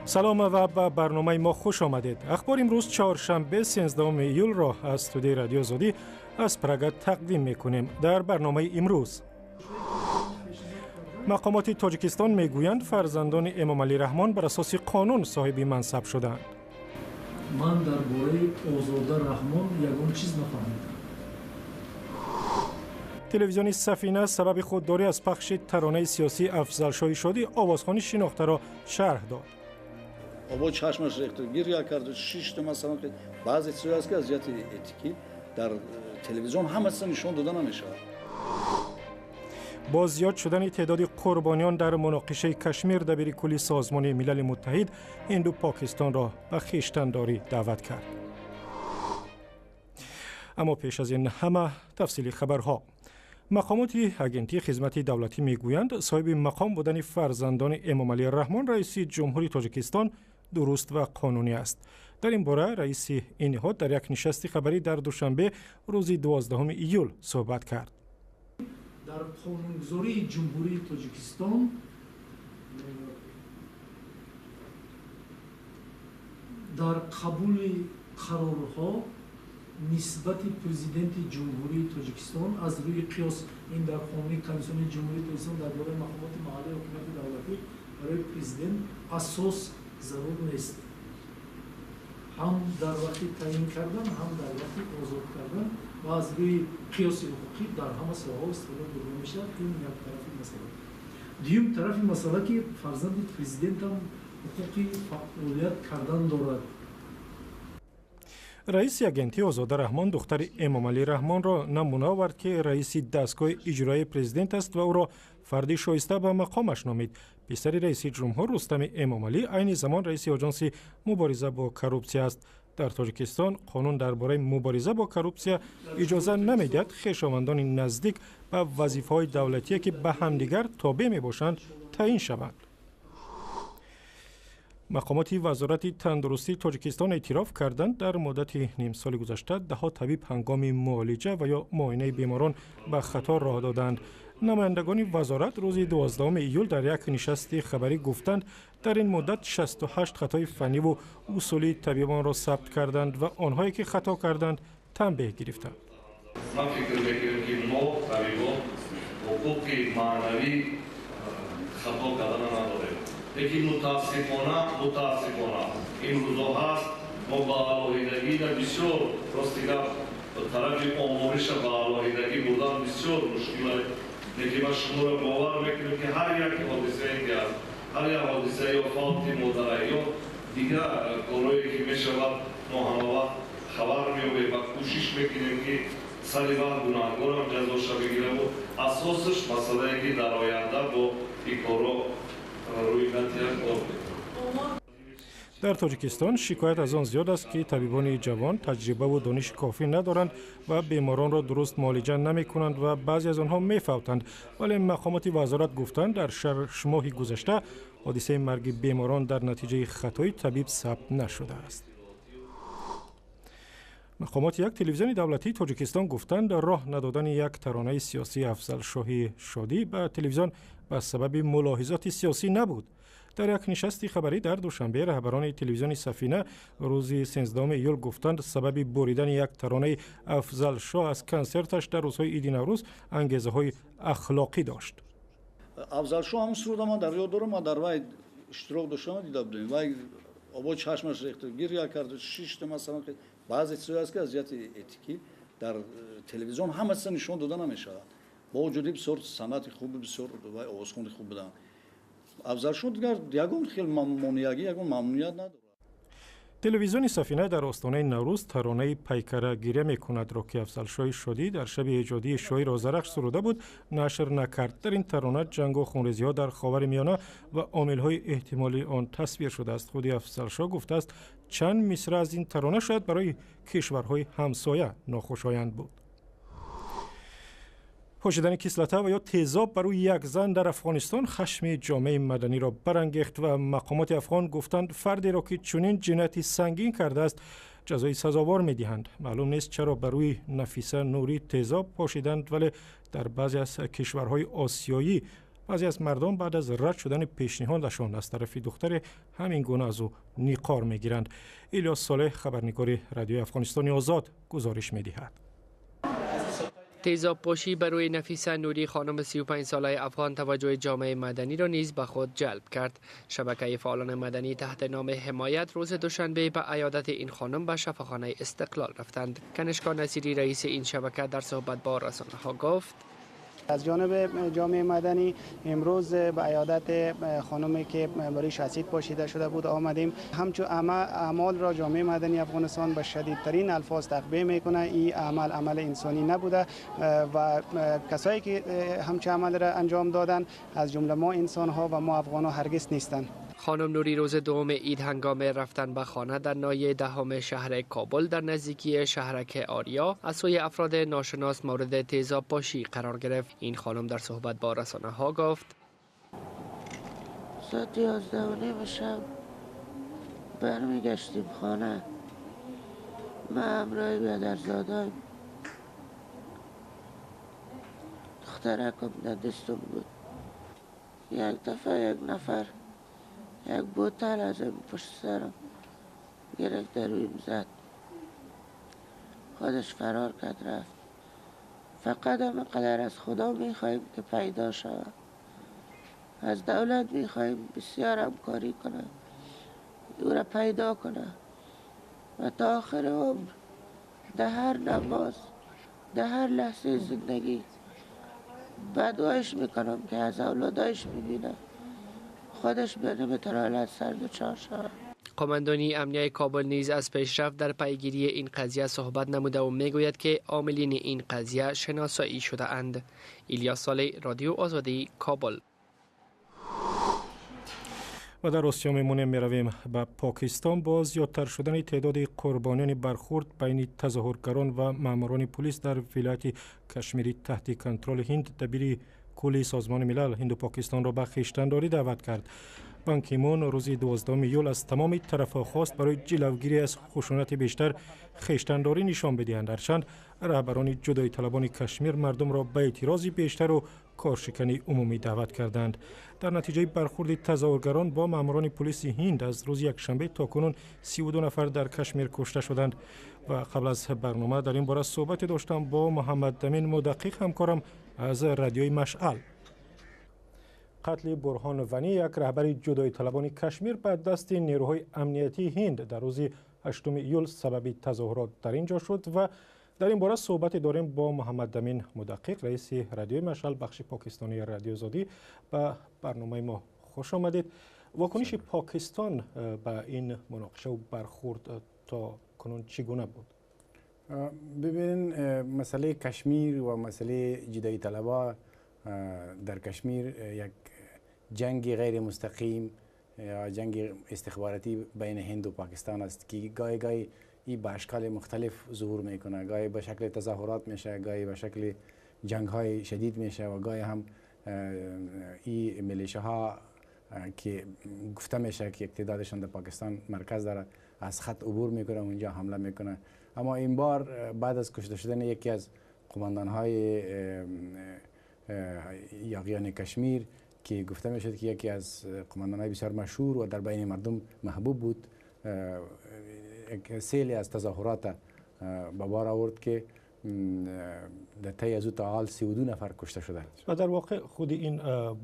سلام و به برنامه ما خوش آمدید. اخبار امروز چهارشنبه 13 ایول را از استودیوی رادیو آزادی از پراگ تقدیم میکنیم. در برنامه امروز مقامات تاجیکستان میگویند فرزندان امام علی رحمان بر اساس قانون صاحب منصب شدند. من درباره آزاده رحمان یگان چیز نفهمیدم. تلویزیون سفینه سبب خودداری از پخش ترانه سیاسی افضل شادی آوازخوانی شناخته را شرح داد. با چشمش ریخت گریه کرد. شش تا مثلا بعضی چیزا هست که از جهت اتیکی در تلویزیون همه نشون داده نمیشه. با زیاد شدن تعداد قربانیان در مناقشه کشمیر دبیر کلی سازمان ملل متحد هندو پاکستان را به خویشتن‌داری دعوت کرد. اما پیش از این همه تفصیل خبرها. مقامات اگنتی خدمت دولتی میگویند صاحب مقام بودن فرزندان امام علی رحمان رئیس جمهوری تاجیکستان درست و قانونی است. در این باره رئیس این نهاد در یک نشست خبری در دوشنبه روز 12 ایول صحبت کرد. در قانونگذاری جمهوری تاجیکستان در قبول قرارها نسبت پرزیدنت جمهوری تاجیکستان از روی قیاس این در قانون کمیسیون جمهوری تاجیکستان درباره مقامات محلی حکومت دولتی برای پرزیدنت اساس ضرور نیست. هم در وقتی تعیین کردن هم در وقتی آزاد کردن و از روی قیاس حقوقی در همه ساحه‌ها استفاده برده میشه. این یک طرفی مسئله. دوم طرفی مسئله که فرزند پرزیدنت هم حقوقی فعالیت کردن دارد. رئیس اگنتی آزاده رحمان دختر امام علی رحمان را نمونه آورد که رئیس دستگاه اجرایی پرزیدنت است و او را فردی شایسته به مقامش نامید. پسر رئیس جمهور رستم امام علی عین زمان رئیس آژانس مبارزه با کروپسیا است. در تاجیکستان قانون درباره مبارزه با کروپسیا اجازه نمیدهد خویشاوندان نزدیک به وظیفه‌های دولتی که به همدیگر تابع میباشند تعیین شوند. مقامات وزارت تندرستی تاجیکستان اعتراف کردند در مدت نیم سال گذشته ده‌ها طبیب هنگام معالجه و یا معاینه بیماران به خطا راه دادند. نمایندگان وزارت روز 12 ایول در یک نشست خبری گفتند در این مدت 68 خطای فنی و اصولی طبیبان را ثبت کردند و آنهایی که خطا کردند تنبیه گرفتند. من فکر می‌کنم که ما طبیبان حقوق معنوی خطا کردن نداریم. لیکن متاسفانه این روزها هست ما با علاهیدگی در بسیار راستیگر طرف آمارش با علاهیدگی بودن بسیار مشکل است. لیکن ما شما را باور میکنیم که هر یک حادثه که است هر یک حادثه یا فالت مدرعی یا دیگر کارهایی که میشود ما همه وقت خبر میابیم و کوشش میکنیم که سر وقت گناهکار هم جزاش بگیرم و اساسش مسئله که در آینده با این کارها در تاجیکستان شکایت از آن زیاد است که طبیبان جوان تجربه و دانش کافی ندارند و بیماران را درست معالجه نمی کنند و بعضی از آنها می فوتند. ولی مقامات وزارت گفتند در 6 ماه گذشته حادثه مرگ بیماران در نتیجه خطای طبیب ثبت نشده است. مقامات یک تلویزیون دولتی تاجیکستان گفتند راه ندادن یک ترانه سیاسی افضل شادی به تلویزیون به سبب ملاحظات سیاسی نبود. در یک نشست خبری در دوشنبه رهبران تلویزیون سفینه روز 13 ایول گفتند سبب بریدن یک ترانه افضل شاه از کنسرتش در روزهای عید نوروز انگیزه‌های اخلاقی داشت. افضل شاه هم سرود ما در یاد دارم، ما در وای اشتراک داشتم دیده بودیم. وای با چشمش ریخت گریه کرد. شش تا مثلا بعضی چیزا هست که از جهت اتیکی در تلویزیون همه نشون داده نمیشه. با وجود بسیار صنعت خوب بسیار و آوازخوانی خوب بودن. افضل شاه دیگر یگان خیلی ممنونیت نداره. تلویزیون سفینه در آستانه نوروز ترانه پیکره گیره میکند را که افضل شاه شادی در شب ایجادی شاعر آذرخش سروده بود نشر نکرد. در این ترانه جنگ و خونریزی ها در خاورمیانه و عامل‌های احتمالی آن تصویر شده است. خود افضل شاه گفته است چند مصرع از این ترانه شاید برای کشورهای همسایه ناخوشایند بود. پاشیدن کسلته و یا تیزاب برای یک زن در افغانستان خشم جامعه مدنی را برانگیخت و مقامات افغان گفتند فردی را که چنین جنایتی سنگین کرده است جزای سزاوار می‌دهند. معلوم نیست چرا برای نفیسه نوری تیزاب پاشیدند، ولی در بعضی از کشورهای آسیایی بعضی از مردم بعد از رد شدن پیشنهادشان از طرف دختر همین گونه از او نیقار میگیرند. الیاس صالح، خبرنگار رادیو افغانستان آزاد، گزارش میدهد. تیزاب پاشی برای نفیسه نوری خانم 35 ساله افغان توجه جامعه مدنی را نیز به خود جلب کرد. شبکه فعالان مدنی تحت نام حمایت روز دوشنبه به عیادت این خانم به شفاخانه استقلال رفتند. کنشکا نصیری رئیس این شبکه در صحبت با رسانه‌ها گفت از جانب جامعه مدنی امروز به عیادت خانمی که بریش اسید پاشیده شده بود آمدیم. همچون اعمال را جامعه مدنی افغانستان به شدیدترین الفاظ تقبیح میکنه. این عمل انسانی نبوده و کسایی که همچون عمل را انجام دادن از جمله ما انسان ها و ما افغان ها هرگز نیستند. خانم نوری روز دوم عید هنگام رفتن به خانه در ناحیه دهم شهر کابل در نزدیکی شهرک آریا از سوی افراد ناشناس مورد تیزاب پاشی قرار گرفت. این خانم در صحبت با رسانه‌ها گفت ساعت 11:30 شب برمیگشتیم خانه. ما همراه برادرزادایم، دخترکم در دستم بود. یک دفعه یک نفر یک بوتل از این پشت سرم گرفت رویم زد. خودش فرار کرد رفت. فقط همینقدر از خدا میخواهیم که پیدا شود. از دولت میخواهیم بسیار همکاری کنه، او را پیدا کنه و تا آخر عمر در هر نماز در هر لحظه زندگی بدوایش میکنم که از اولادایش ببینه خودش نمیتونه حالت سر دچار شود. قماندانی امنیه کابل نیز از پیشرفت در پیگیری این قضیه صحبت نموده و میگوید که عاملین این قضیه شناسایی شده اند. الیاس صالح، رادیو آزادی، کابل. و در آسیا میرویم به پاکستان. با زیادتر شدن تعداد قربانیان برخورد بین تظاهرگران و ماموران پلیس در ولایت کشمیری تحت کنترل هند، دبیر کل سازمان ملل هند و پاکستان را به خویشتن‌داری دعوت کرد. بان کی مون روز 12 یول از تمام طرف‌ها خواست برای جلوگیری از خشونت بیشتر خویشتن‌داری نشان بدهند. هرچند رهبران جدایی طلبان کشمیر مردم را به اعتراض بیشتر و کارشکنی عمومی دعوت کردند. در نتیجه برخورد تظاهرگران با ماموران پلیس هند از روز یکشنبه تاکنون 32 نفر در کشمیر کشته شدند. و قبل از برنامه در این باره صحبت داشتم با محمد امین مدقق، همکارم از رادیوی مشعل. قتل برهان ونی، یک رهبر جدایی طلبان کشمیر، به دست نیروهای امنیتی هند در روز 8 یول سبب تظاهرات در اینجا شد و در این باره صحبت داریم با محمد امین مدقق، رئیس رادیوی مشعل بخش پاکستانی رادیو آزادی. به برنامه ما خوش آمدید. واکنش پاکستان به این مناقشه و برخورد تا کنون چگونه بود؟ ببینید، مسئله کشمیر و مسئله جدایی طلبا در کشمیر یک جنگ غیر مستقیم یا جنگ استخباراتی بین هند و پاکستان است که گاهی این به اشکال مختلف ظهور میکنه. گاهی به شکل تظاهرات میشه، گاهی به شکل جنگ های شدید میشه و گاهی هم این میلیشاها که گفته میشه که تعدادشان در پاکستان مرکز داره از خط عبور میکنه، اونجا حمله میکنه. اما این بار بعد از کشته شدن یکی از قماندان های یاغیان کشمیر که گفته میشد که یکی از قماندان‌های بسیار مشهور و در بین مردم محبوب بود، سیلی از تظاهرات به بار آورد که در طی از او تا حال 32 نفر کشته شده. و در واقع خود این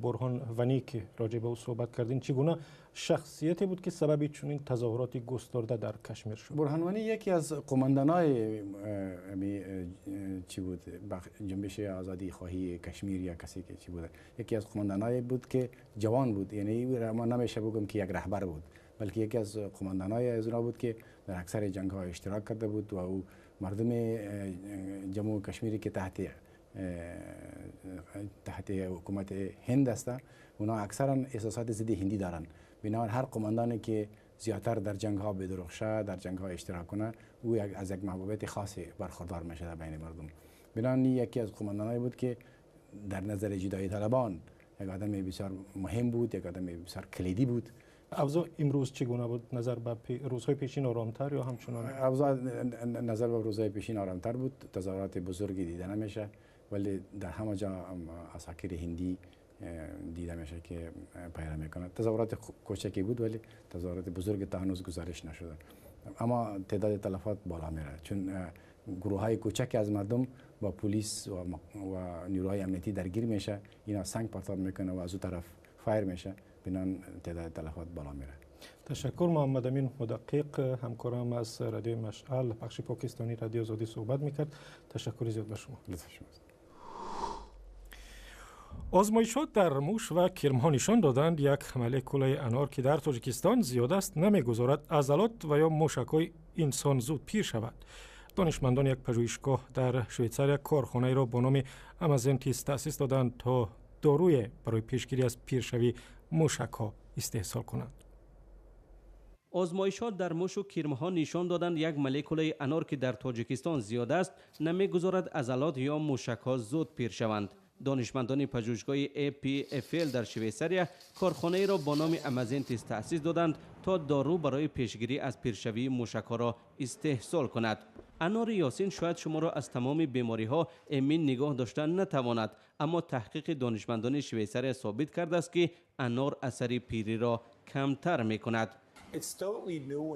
برهان ونی که راجع به او صحبت کردین، چگونه شخصیتی بود که سبب چنین تظاهراتی گسترده در کشمیر شد؟ برهان ونی یکی از قماندان‌های چی بود، جنبش آزادی خواهی کشمیر یا کسی که چی بود، یکی از قماندان‌های بود که جوان بود. یعنی ما نمیشه بگم که یک رهبر بود، بلکه یکی از قماندان‌های از اونها بود که در اکثر جنگ‌ها اشتراک کرده بود و او مردم جمهور کشمیری که تحت حکومت هند هستند، اونا اکثرا احساسات ضد هندی دارن. بنابراین هر قماندانی که زیادتر در جنگ‌ها بدرخشه، در جنگ‌ها اشتراک کنه، او از یک محبوبیت خاصی برخوردار میشه در بین مردم. بنابراین یکی از قماندانایی بود که در نظر جدایی طلبان یک آدم بسیار مهم بود، یک آدم بسیار کلیدی بود. اوضاع امروز چگونه بود؟ نظر به روزهای پیشین آرامتر یا همچنان؟ اوضاع نظر به روزهای پیشین آرامتر بود. تظاهرات بزرگی دیده نمیشه، ولی در همه جا عساکر هندی دیده میشه که پیدا میکنه. تظاهرات کوچکی بود ولی تظاهرات بزرگ تا هنوز گزارش نشده، اما تعداد تلفات بالا میره چون گروه های کوچکی از مردم با پلیس و نیروهای امنیتی درگیر میشه، اینا سنگ پرتاب میکنه و از اون طرف فایر میشه، بنان تعداد تلفات بالا میره. تشکر. محمد امین مدقق، همکارم از رادیو مشعل بخش پاکستانی رادیو آزادی صحبت میکرد. تشکر زیاد به شما. آزمایشات در موش و کرم‌ها نشان دادند یک مولکول انار که در تاجیکستان زیاد است نمیگذارد عضلات و یا موشک‌های انسان زود پیر شود. دانشمندان یک پژوهشگاه در شویتزار کارخانه‌ای را با نام امازنتیس تأسیس دادند تا داروی برای پیشگیری از پیرشوی موشک‌ها استحصال کنند. آزمایشات در موش و کرم‌ها نشان دادند یک مولکول انار که در تاجیکستان زیاد است نمیگذارد عضلات یا موشک‌ها زود پیر شوند. دانشمندان پژوهشگاه APFL در شویتزار کارخانه‌ای را با نام امازنتیس تأسیس دادند تا دارو برای پیشگیری از پیرشوی موشک‌ها را استحصال کند. انار یاسین شاید شما را از تمام بیماری‌ها امین نگاه داشتن نتواند، اما تحقیق دانشمندان شویتزار ثابت کرده است که انار اثر پیری را کمتر می‌کند.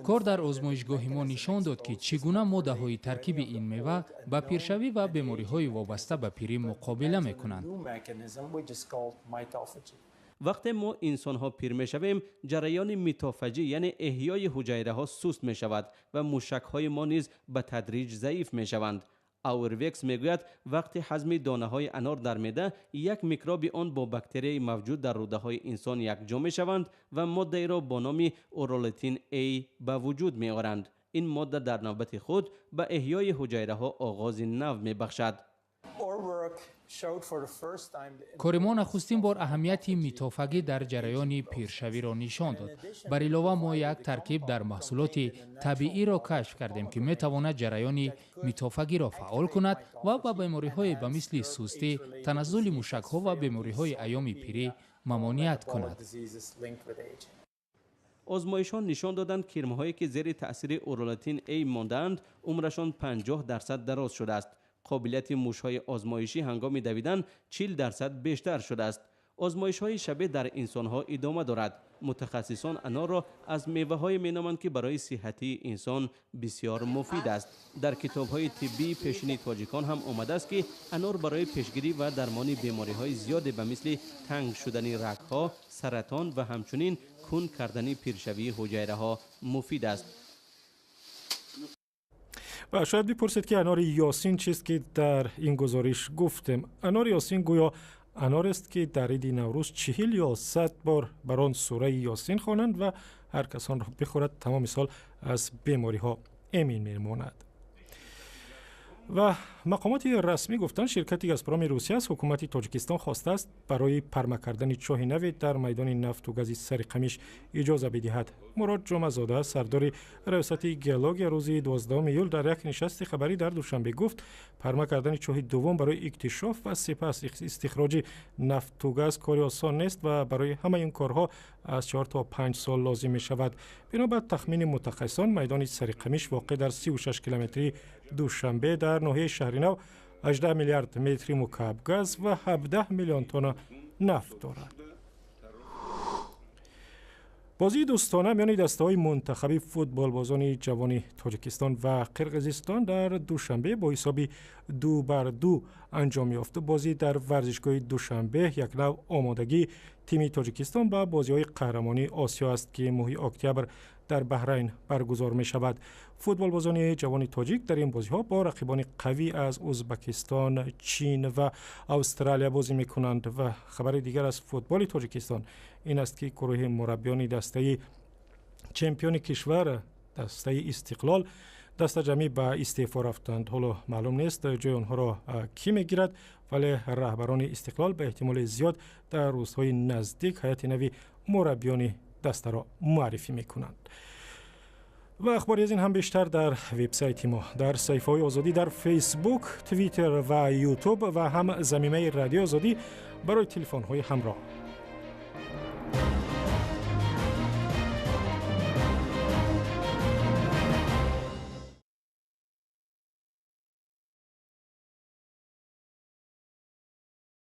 کار در آزمایشگاه ما نشان داد که چگونه ماده‌های ترکیب این میوه با پیرشوی و بیماری‌های وابسته به پیری مقابله می‌کنند. وقتی ما انسان‌ها پیر می‌شویم، جریان میتافجی یعنی احیای حجایره‌ها سست می‌شود و موشک‌های ما نیز به تدریج ضعیف می‌شوند. آورویکس میگوید وقتی هضم دانه‌های انار در معده، یک میکروب آن با باکتری موجود در روده‌های انسان یکجا می‌شوند و ماده را با نام اورولتین A به وجود می‌آورند. این ماده در نوبت خود به احیای حجایره‌ها آغاز نو می‌بخشد. کار ما نخستین بار اهمیت میتافگی در جریان پیرشوی را نشان داد. بر علاوه ما یک ترکیب در محصولات طبیعی را کشف کردیم که میتواند جریان میتافگی را فعال کند و با بیماری‌های به مثل سستی، تنزل موشک‌ها و بیماری‌های ایام پیری ممانعت کند. آزمایشان نشان دادند کرم‌هایی که زیر تأثیر اورولتین A ماندند عمرشان 50% دراز شده است. قابلیت موش‌های آزمایشی هنگام دویدن 40% بیشتر شده است. آزمایش‌های شبیه در انسان‌ها ادامه دارد. متخصصان انار را از میوه‌های می‌نامند که برای صحتی انسان بسیار مفید است. در کتاب‌های طبی پیشین تاجیکان هم آمده است که انار برای پیشگیری و درمان بیماری‌های زیاد به مثل تنگ شدن رگ‌ها، سرطان و همچنین کند کردن پیرشوی حجایره‌ها مفید است. و شاید بپرسید که انار یاسین چیست که در این گزارش گفتم. انار یاسین گویا انار است که در عید نوروز 40 یا 100 بار بر آن سوره یاسین خوانند و هر کس آن را بخورد تمام سال از بیماری ها امین میماند. و مقامات رسمی گفتند شرکت گازپرام روسیه از حکومت تاجیکستان خواسته است برای پرمه کردن چاه نو در میدان نفت و گاز سرقمیش اجازه بدهد. مراد جمعه‌زاده سردار ریاست گیولوژی روز 12 ایول در یک نشست خبری در دوشنبه گفت پرمه کردن چاه دوم برای اکتشاف و سپس استخراج نفت و گاز کاری آسان نیست و برای همه این کارها از 4 تا 5 سال لازم می شود. بنابر تخمین متخصصان میدان سرقمیش واقع در 36 کیلومتری دوشنبه در ناحیه شهرنو 18 میلیارد متر مکعب گاز و 17 میلیون تن نفت دارد. بازی دوستانه میان دسته‌های منتخب فوتبال بازان جوان تاجیکستان و قرقیزستان در دوشنبه با حساب 2-2 انجام یافت. بازی در ورزشگاه دوشنبه یک نوع آمادگی تیم تاجیکستان به بازی‌های قهرمانی آسیا است که ماه اکتبر در بحرین برگزار می شود. فوتبال بازان جوان تاجیک در این بازی‌ها با رقیبان قوی از ازبکستان، چین و استرالیا بازی می کنند. و خبر دیگر از فوتبال تاجیکستان این است که گروه مربیان دسته چمپیون کشور دسته استقلال دست جمعی به استعفا رفتند. حالا معلوم نیست جای آنها را کی میگیرد، ولی رهبران استقلال به احتمال زیاد در روزهای نزدیک هیئت نوی مربیان دسته را معرفی میکنند. و اخباری از این هم بیشتر در وبسایت ما، در صفحه‌های آزادی در فیسبوک، توییتر و یوتیوب و هم زمینه رادیو آزادی برای تلفن‌های همراه.